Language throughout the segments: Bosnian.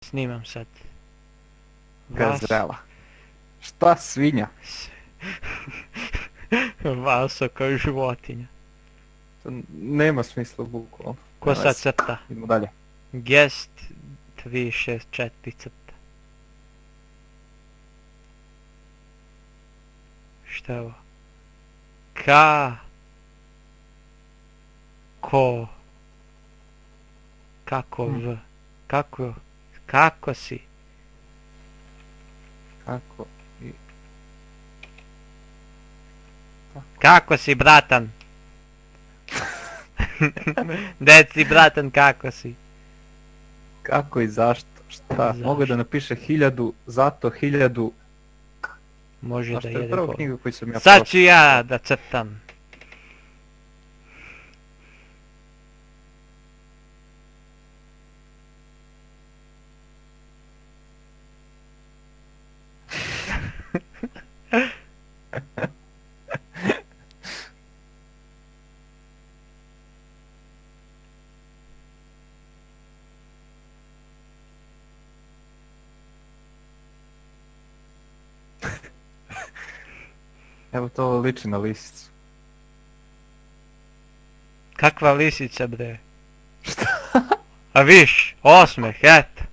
Snimam sad. Gazela. Šta svinja? Vaso kao životinja. To nema smisla bukvalno. Ko Nema sad veze. crta? Idemo dalje. Guest 364 crta. Šta je ovo? Kako kako si? Kako i... Kako si, bratan? Deci, bratan, kako si? Kako i zašto? Šta? Zašto? Mogu da napiše 1000, zato 1000... Može A da što je jede prva go. knjiga koju sam ja Sad pročitao? ću ja da crtam. Evo to liči na lisicu. Kakva lisica, bre? A viš, osmeh, eto.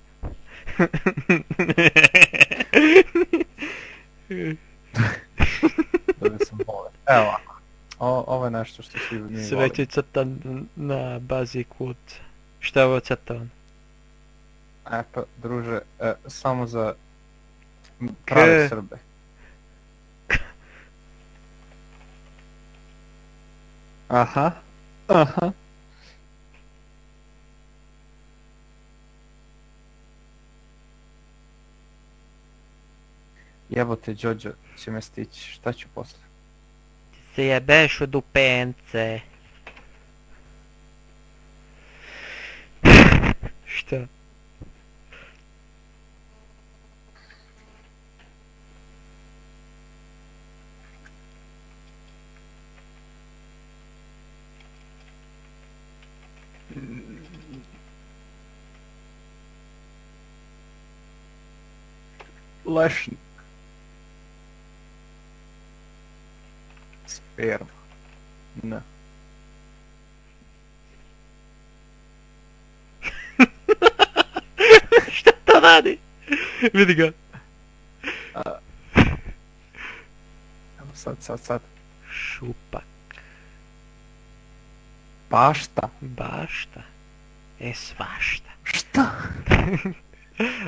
Da sam bole. Evo ovako. Ovo je nešto što svi mi Sve volimo. će crtan na bazi kuca. Šta je ovo crtan? E pa, druže, samo za prave Srbe. Aha. Aha. Jebote, Đođo će me stići. Šta ću posle? Se jebeš u dupence. Šta? Lešnik. Sperma. Ne. Šta to radi? Vidi ga. Evo sad. Šupak. Pašta. Bašta. Svašta. Šta?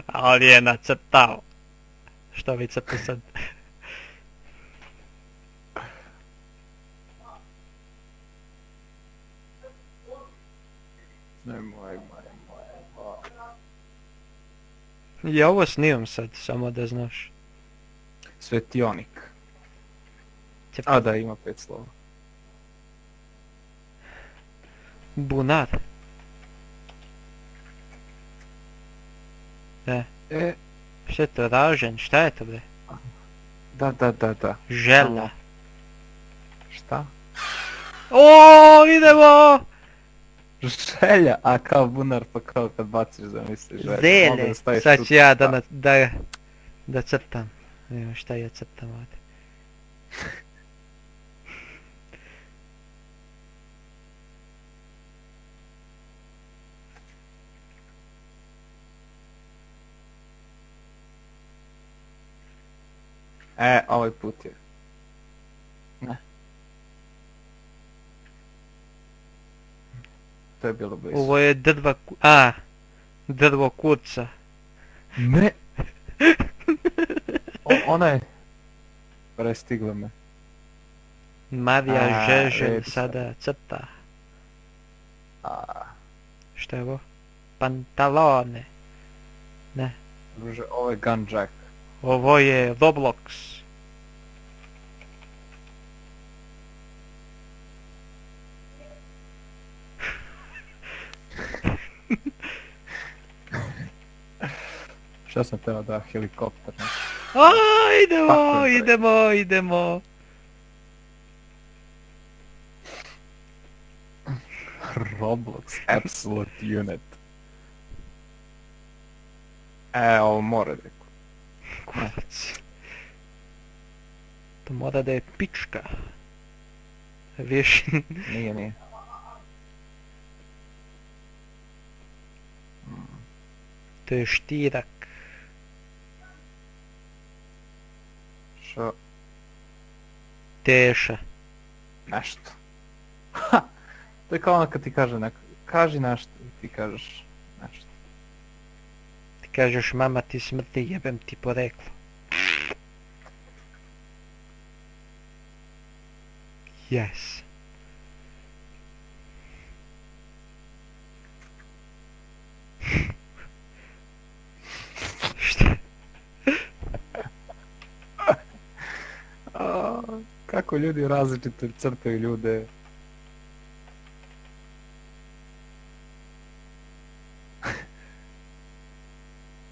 Ali je nacrtao. Šta vi crta sad? Nemoj. Ja ovo snimam sad, samo da znaš. Svetionik. A da, ima 5 slova. Bunar. Šta je to, ražen? Šta je to, bre? Da. Želja. Šta? O, idemo! Želja, a kao bunar pa kao kad baciš zamisliš želja. Mogu Zelje. da staviš Sad tu ću ja šta. da crtam. Evo šta ja crtam ovdje. Ovaj put je. Ne. To je bilo blizu. Ovo je drvo kuca. Ne! Ona je... Prestigla me. Marija Žeželj vidi sada crta. A, Šta je ovo? Pantalone. Ne. druže, ovo je Gunjack. Ovo je Roblox. Šta sam teo da helikopter? A, Tako je, idemo. Roblox Absolute Unit. Ovo mora da je Kurac. To mora da je pička. Viš, Nije. to je štirak. Što? Teša. Nešto. Ha! To je kao ono kad ti kaže neko, kaži nešto i ti kažeš nešto. Ti kažeš mama ti smrti, jebem ti poreklo. Yes. Šta? Kako ljudi različito crtaju ljude.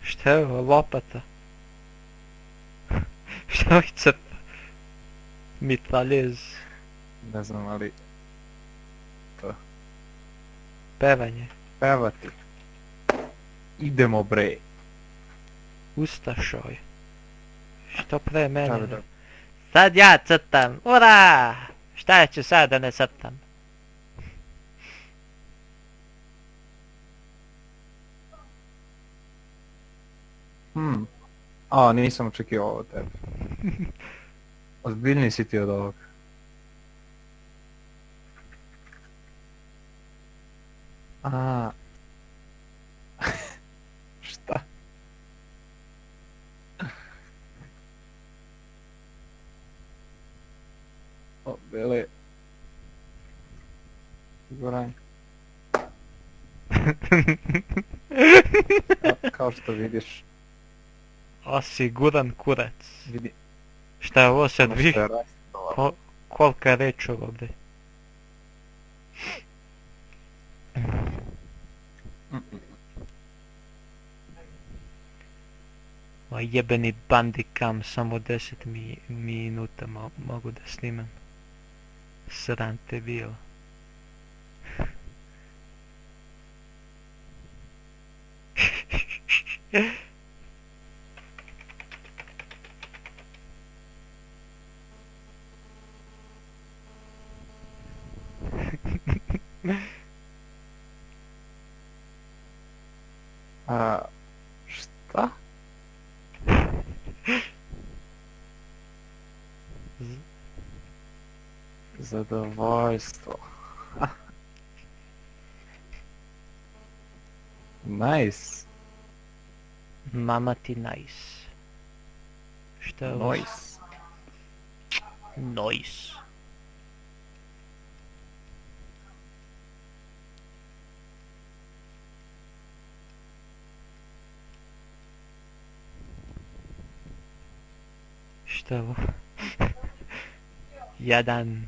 Šta je ovo, lopata? Šta je ovo crta? Mitraljez. Ne znam, ali Pevanje. pevati. Idemo bre. Ustašoj. Što pre mene? Dobro. Sad ja crtam, ura! Šta ću sad da ne crtam? Nisam očekivao ovo od tebe. Ozbiljniji si ti od ovog. Šta? O, bele. Goran. Kao što vidiš, Osiguran kurac. vidi Šta je ovo sad ono vi? što je rastovalo. Kolika je reč ovdje? O jebeni bandikam, samo 10 minuta mogu da snimam. Sram te bilo. Šta? Zadovoljstvo. Nice. Mama ti nice. Šta je ovo? Nice. Nice. Šta je ovo? Jedan.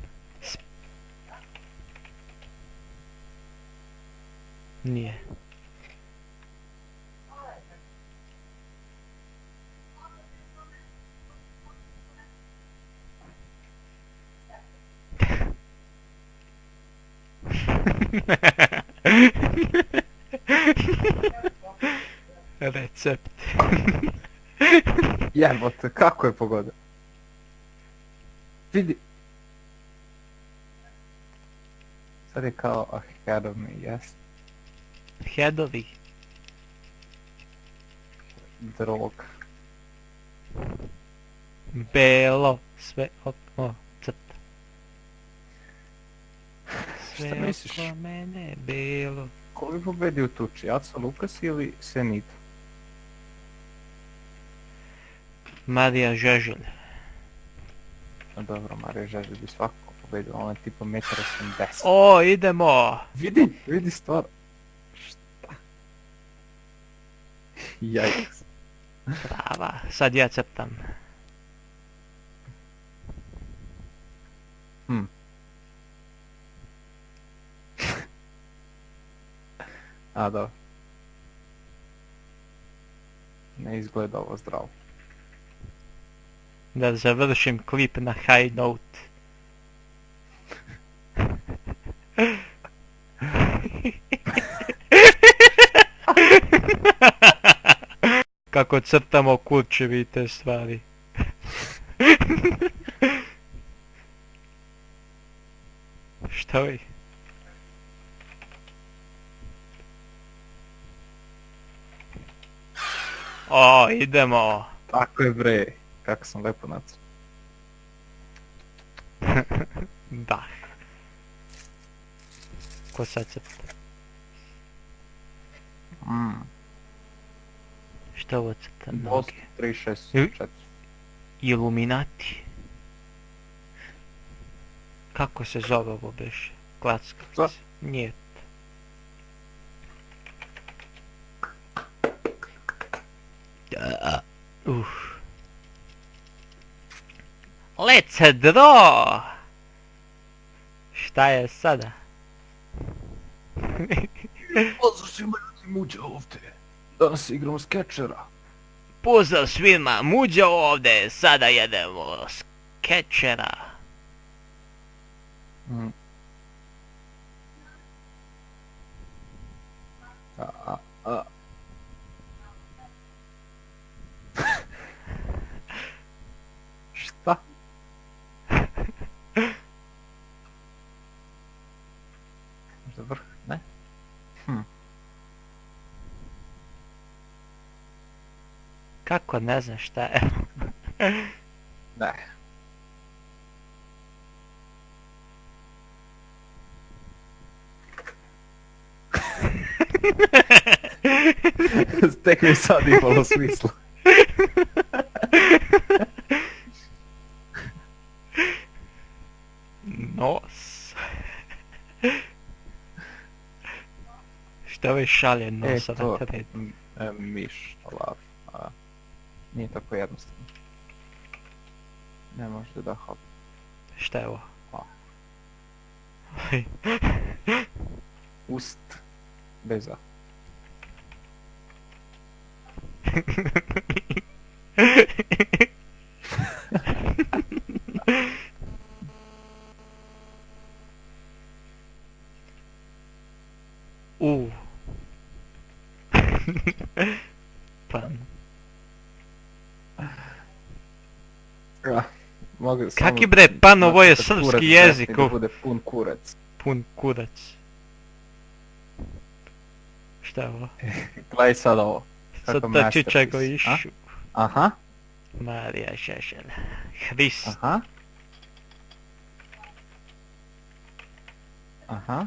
Nije. Recept. Jebote, kako je pogoda? Vidi. Sad je kao ahead of me, jest. Headovi. Drog. Belo. Sve oko crta. Šta Sve misliš? oko mene belo. Ko bi pobedio u tuči? Aco Lukas ili Senita? Marija Žeželj. A dobro, Marija Žeželj bi svakako pobedio, ona je tipa 1,80 m. O, idemo! Vidi stvar. Šta? Jajks. Prava, sad ja crtam. A dobro. Ne izgleda ovo zdravo. Da završim klip na high note. kako crtamo kurčevi i te stvari. Šta vi? O, idemo. Tako je bre, kako sam lepo nacrtao. Da. Ko sad crta? Šta ovo crta? Bost Noge. 364. Iluminati. Kako se zove ovo beše? Klackac. Šta? Nije. Let's draw! Šta je sada? Pozdrav svima ljudi, Muđa ovdje. Danas igramo skečera. Pozdrav svima, Muđa ovdje, sada jedemo skečera. Šta? Možda vrh, ne? Kako ne znam šta je? Ne. Tek mi je sad imalo smisla. Nos. Šta vi šalje nosa na to, teren? miš, lav. Nije tako jednostavno. Ne možete da hop. Šta je ovo? Ust. Beza. Pan. Mogu Kaki bre, pan, ovo je srpski jezik. Da bude pun kurac. Pun kurac. Šta je ovo? Gledaj sad ovo. Sad Kako ta čiča go masterpiece, a? išu. Aha, Marija Šešelj. Hrist. aha. Aha.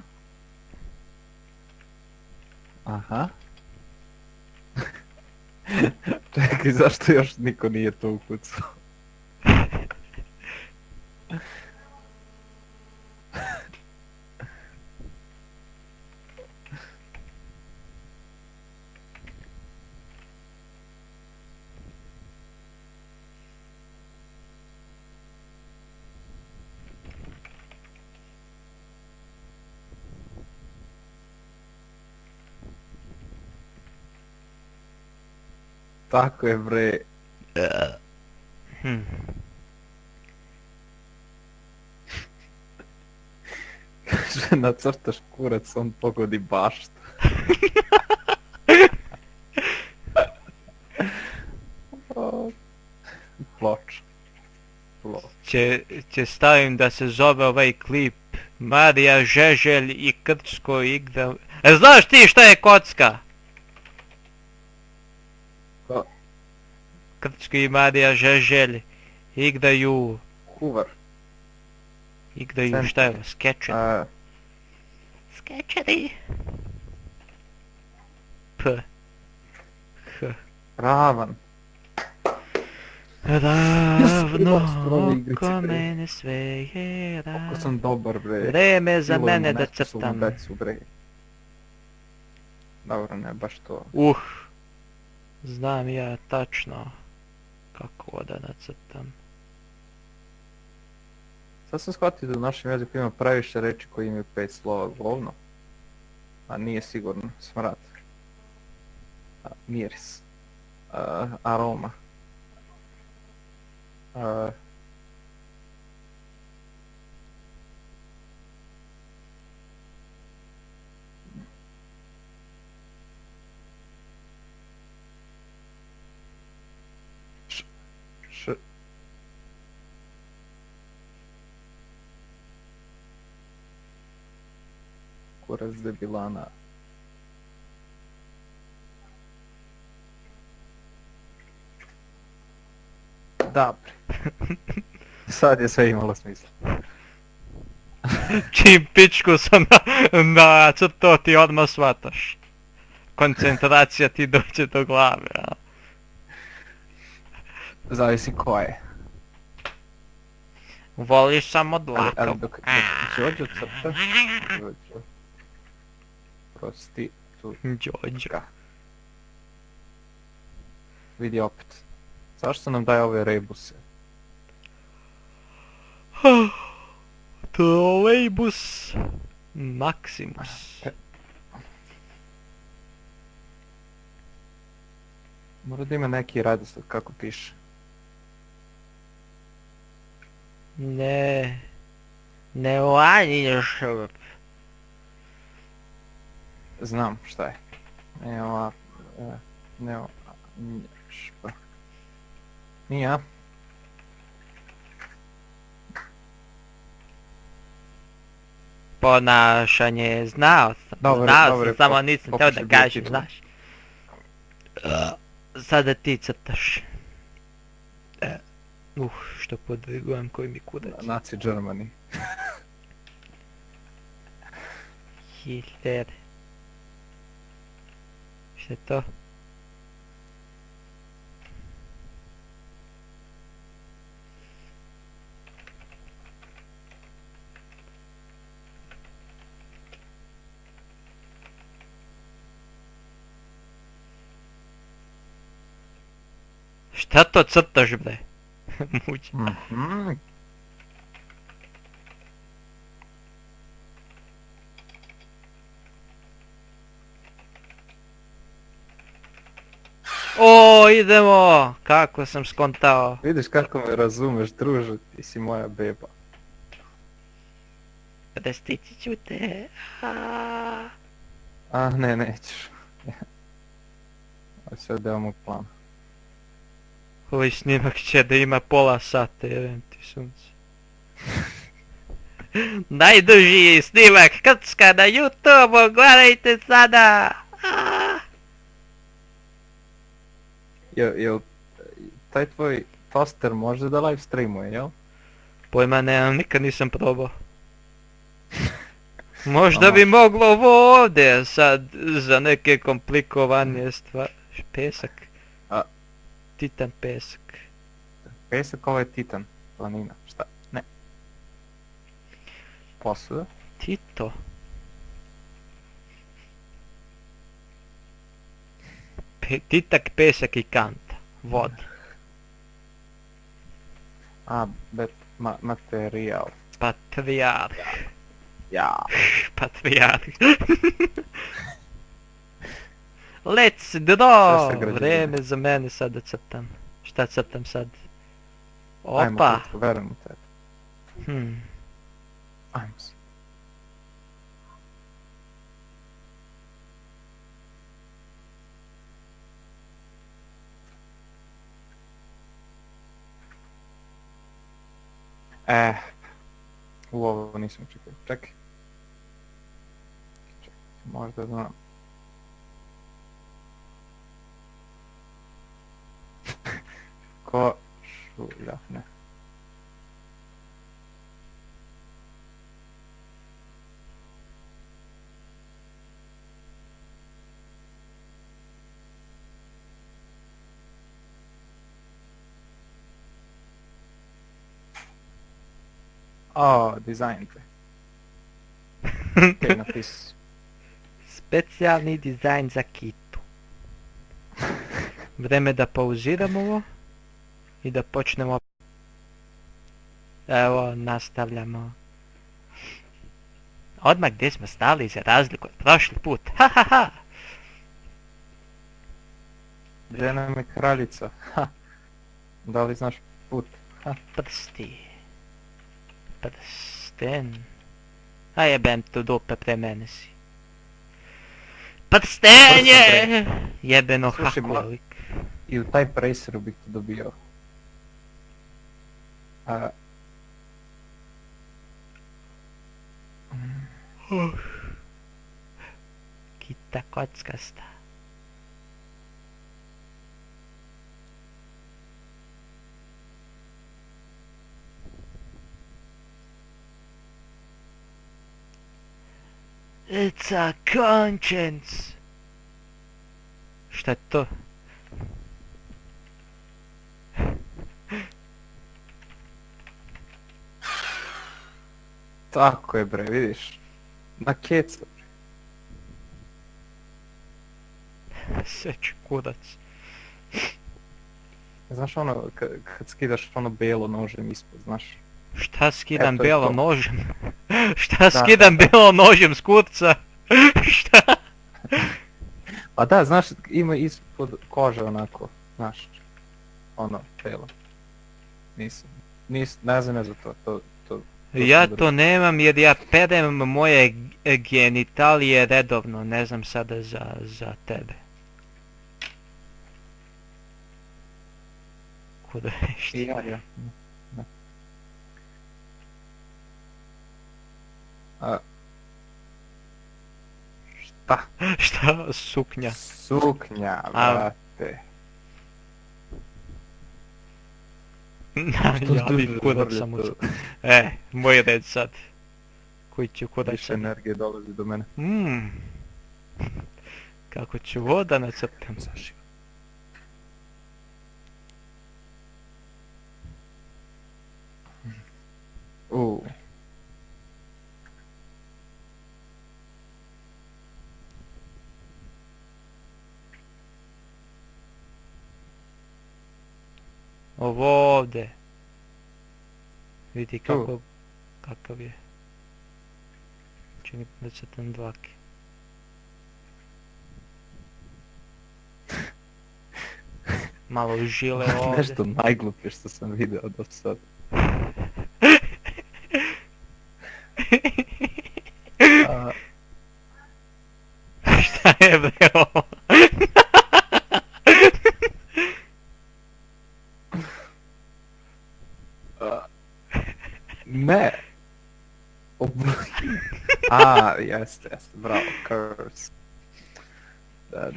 Aha. Čekaj, zašto još niko nije to ukucao? Tako je bre. Kaže, nacrtaš kurac, on pogodi baštu. Ploč. Će stavim da se zove ovaj klip Marija Žeželj i Krčko igra... Znaš ti šta je kocka? Ko? Krčko i Marija Žeželj igraju... Kuvar. Igraju šta je ovo? Skečer? Skečeri. P. H. Ravan. Ravno ove igrice, oko bre. mene sve je Kako ravno. sam dobar bre. Vreme za Silujemo mene da nesposobnu crtam. decu, bre. Dobro, ne baš to. Znam ja tačno kako ovo da nacrtam. Sad sam shvatio da u našem jeziku ima previše reči koji imaju 5 slova. Govno. A nije sigurno. Smrad. Miris. Aroma. kurac debilana. Dobro. Sad je sve imalo smisla. Čim pičku sam nacrtao ti odmah shvataš. Koncentracija ti dođe do glave, a? Zavisi ko je. Voliš samo Ali dlakav. dok Đođo crta... Đođo. Prosti tu. Đođo. Vidi opet. Zašto nam daje ove rebuse? Trolejbus Maximus. Mora da ima neki redosled kako piše. Ne uvanjiš. Znam šta je. Evo, špa. Nije, a? Ponašanje znao sam. Dobro, Znao dobro, sam, samo nisam htio da pokušaj bio kažem, titul. znaš. Sada ti crtaš. Što podvrgujem koji mi kurac. Nazi Germany. Hitler. Šta je to? Šta to crtaš, bre? Muđe. Mhm. O, idemo! Kako sam skontao. Vidiš kako me razumeš, druže, ti si moja beba. Prestići ću te. A. A, ne, nećeš. Ovo je sve deo mog plana. Ovaj snimak će da ima pola sata, jevem ti sunce. Najduži snimak Krcka na YouTube, gledajte sada! A. Jel taj tvoj toster može da live streamuje, jel? Pojma nemam, nikad nisam probao. Možda A bi moglo ovo ovdje sad za neke komplikovanije stvari. Pesak. A. Titan pesak. Pesak, ovo je Titan, planina, šta? Ne. Posuda? Tito. Titak, pesak i kanta. Voda. A, materijal. Patrijarh. Ja. Patrijarh. Let's Sve draw! sa građevine. Vreme za mene sad da crtam. Šta crtam sad? Ajmo, Opa! Krcko, verujem u tebe. Ajmo se. U ovo nisam čekao. Čekaj. Možda znam. Košulja, ne. O, dizajn te. Okej, napis. Specijalni dizajn za kitu. Vreme da pauziramo ovo i da počnemo. Evo, nastavljamo. Odmah gdje smo stali za razliku od prošli put. Ha ha ha! Gdje nam je kraljica? Ha. Da li znaš put? Ha. Prsti. Prsten. A jebem tu dupe, pre mene si. Prstenje! Jebeno Slušaj, hakolik. I u taj Traceru bih ti dobio. kockasta, kockasta. It's a conscience. Šta je to? Tako je bre, vidiš. Na kecu. Seč kudac. Znaš ono, kad skidaš ono belo nožem ispod, znaš. Šta skidam to je belo to. nožem? Šta skidam belo nožem s kurca? Šta? A da, znaš, ima ispod kože onako, znaš. Ono, belo. Ne znam za to. Ja to nemam jer ja perem moje genitalije redovno, ne znam sada za tebe. Kuda je šta? I ja. Da. Šta? Šta? Suknja. Suknja, brate. Javi kudac sam ucu. Moj red sad. Koji ću kudac Više sad. energije dolazi do mene. Kako ću voda nacrtam. Ovo ovdje. Vidi kakav je. Čini da će tam dvake. Malo žile ovdje. Nešto najgluplje što sam video do sad. Šta je bre ovo? Ne! Jeste, bravo, curse. Da.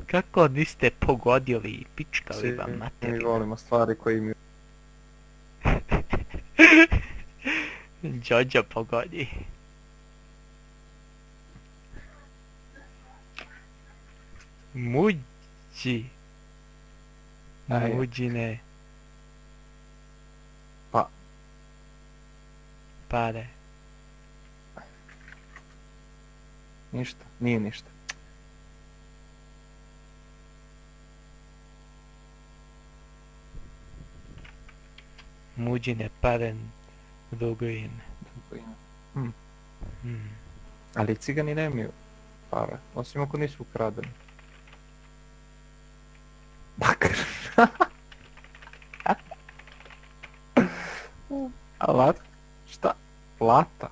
Kako niste pogodili i pičkali vam Mi materiju? volimo stvari koje imaju. Jojo pogodi. Muđi. Muđine. Pa. Pare. Ništa, nije ništa. Muđine pare. Duguine. Ali cigani nemaju para, osim ako nisu ukradeni. Bakar. Alat? Šta? Plata?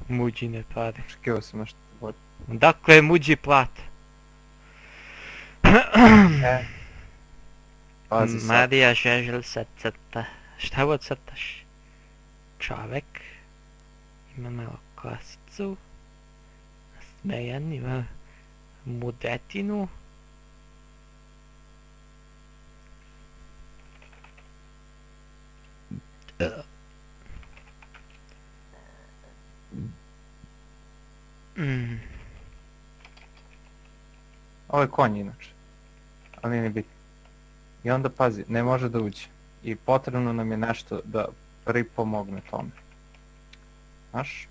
Muđine pare. Očekivao sam nešto bolje. Dakle, muđi plata. Pazi sad. Marija Žeželj sad crta. Šta ovo crtaš? Čovek. Ima malo kosicu. Smejan, ima mudetinu. Ovo je konj inače. Ali nije ni bitno. I onda pazi, ne može da uđe. I potrebno nam je nešto da pripomogne tome. Znaš?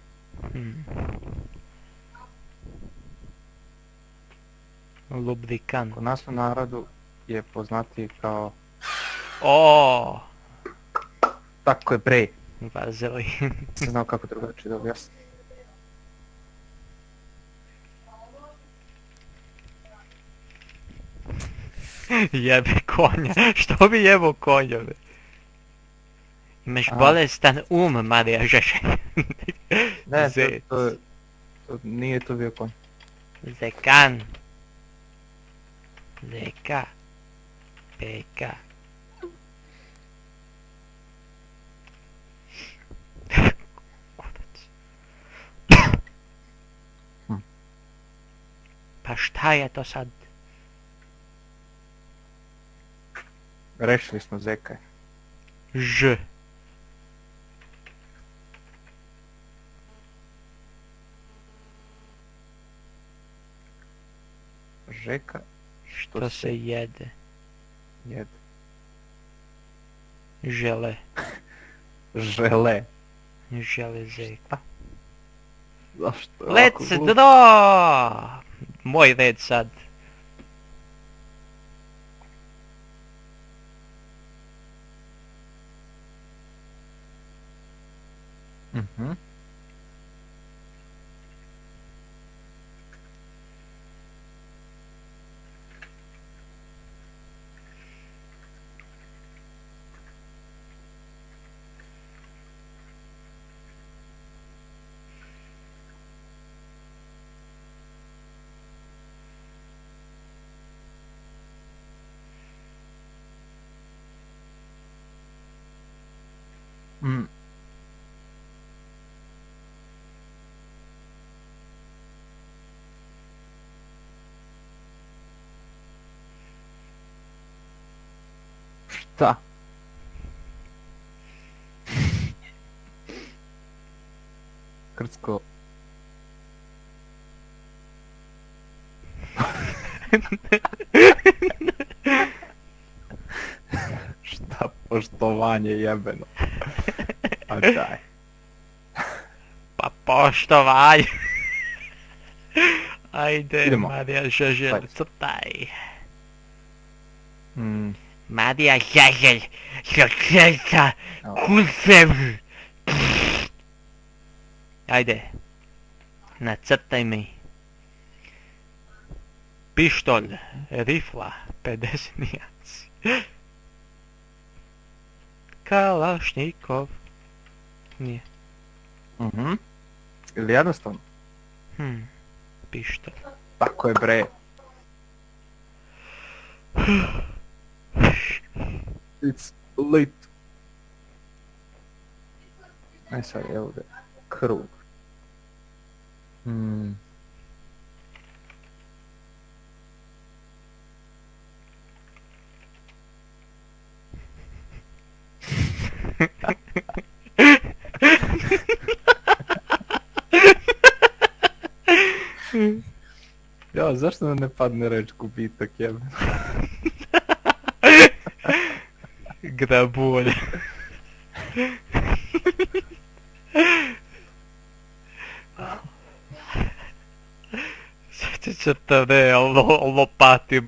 Lubrikant. Kod nas u narodu je poznatiji kao... O, Tako je bre. vazelin. Ne znam kako drugačije da objasnim. Jebe konja. Što bi jebo konja, be? Imaš bolestan Marija Žeželj. Ne, Zec. nije to bio konj. Zekan. Zeka. Peka. Kudac. Pa šta je to sad? Rešili smo Zeka. Ž. Žeka Što se jede? jede. Žele. Žele. Železeka. Zašto je ovako Let's glupo? draw! Moj red sad. Mhm. Mm. Šta? Krcko. Šta poštovanje jebeno. A daj. Pa poštovaj. Ajde, Idemo. Marija Žeželj, Ajde. crtaj. Mm. Marija Žeželj, srca, Evo. kusev. Ajde. Nacrtaj mi. Pištolj, rifla, 50 nijanci. Kalašnikov. Nije. Mhm. Ili jednostavno? Pištolj. Tako je bre. It's late. Aj sad, evo ga. Krug. Hmm. Ja, zašto nam ne padne reč gubitak jebeno? Grabulj. Sad će crtane lopati,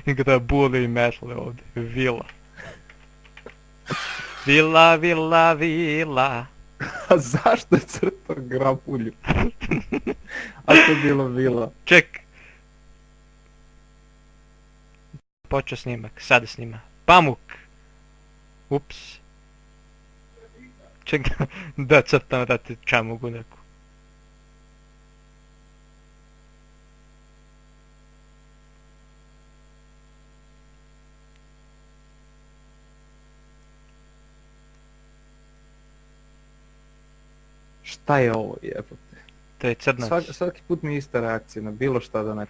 grabulj i metle ovdje. Vila. Vila, vila, vila. A zašto je crtao grabulju? Ako je bilo vila. Ček. Počeo snimak, sada snima. Pamuk. Ups. Ček, da crtam dati čamugu neku. Šta je ovo jebote? To je crnac. Svaki put mi je ista reakcija na bilo šta da ne...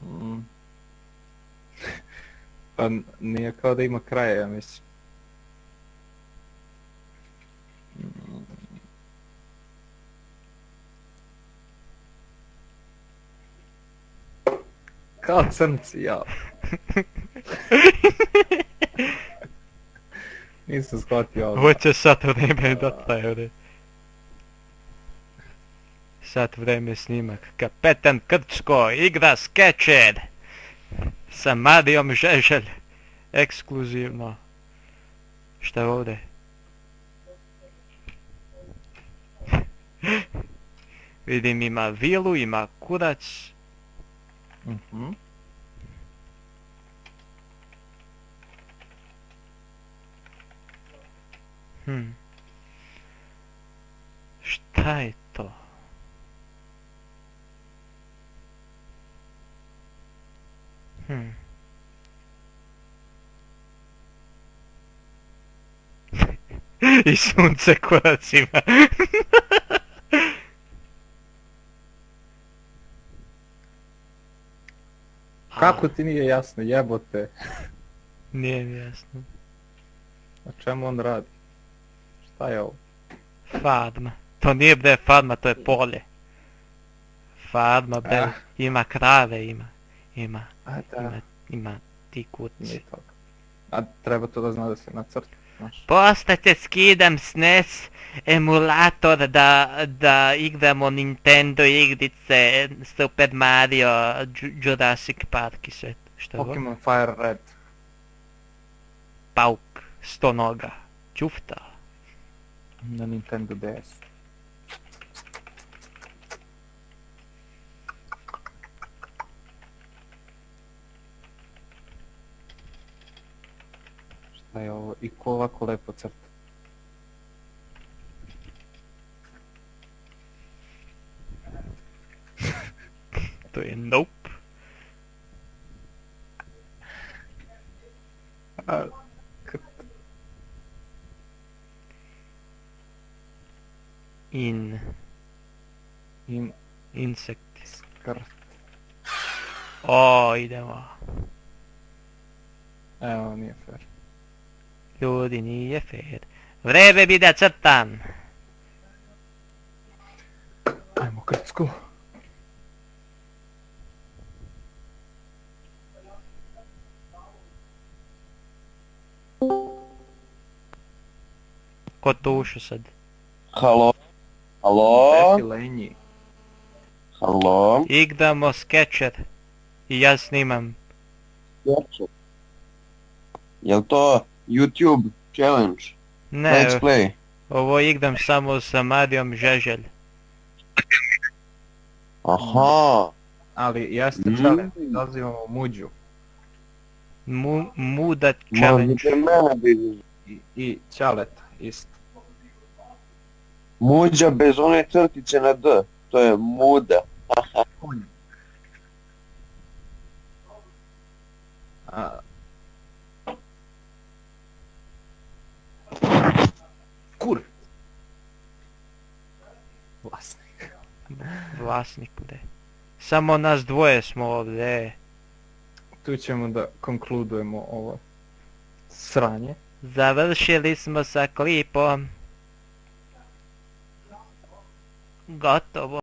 Mm. Pa nije kao da ima kraja, ja mislim. Mm. Kao crnci, ja. Nisam shvatio ovo. Hoće sat vreme da traje ovdje. Sat vreme snimak. Kapetan Krčko igra skečer. Sa Marijom Žeželj. Ekskluzivno. Šta je ovdje? Vidim ima vilu, ima kurac. Mhm. Šta je to? I sunce kurac ima. Kako ti nije jasno, jebote? Nije mi jasno. O čemu on radi? Šta je ovo? Farma. To nije bre farma, to je polje. Farma bre, Ah. ima krave, ima A da, ti kuci. nije to. A treba to da zna da se nacrta, znaš. Postate skidam SNES emulator da igramo Nintendo igrice, Super Mario, Jurassic Park i sve. Šta god? Pokemon Fire Red. Pauk, 100 noga, ćufta. Na Nintendo DS. Šta je ovo? I ko ovako lepo crta? To je nope. A, Insekt. skrt. O, idemo. Evo, nije fair. Ljudi, nije fair. Vreme bi da crtam. Ajmo krcku. Ko to ušao sad? Halo? Halo? Defi lenji. Halo? Igramo Sketcher. I ja snimam. Jel to YouTube challenge? Ne, Let's play. ovo igram samo sa Marijom Žeželj. Aha. Ali jeste challenge, zazivamo muđu. Muda challenge. Možete mene biti. I ćaleta, isto. Muđa bez one crtice na D. To je muda. A... Kur! Vlasnik. Vlasnik bude. Samo nas dvoje smo ovdje. Tu ćemo da konkludujemo ovo sranje. Završili smo sa klipom. Gotovo.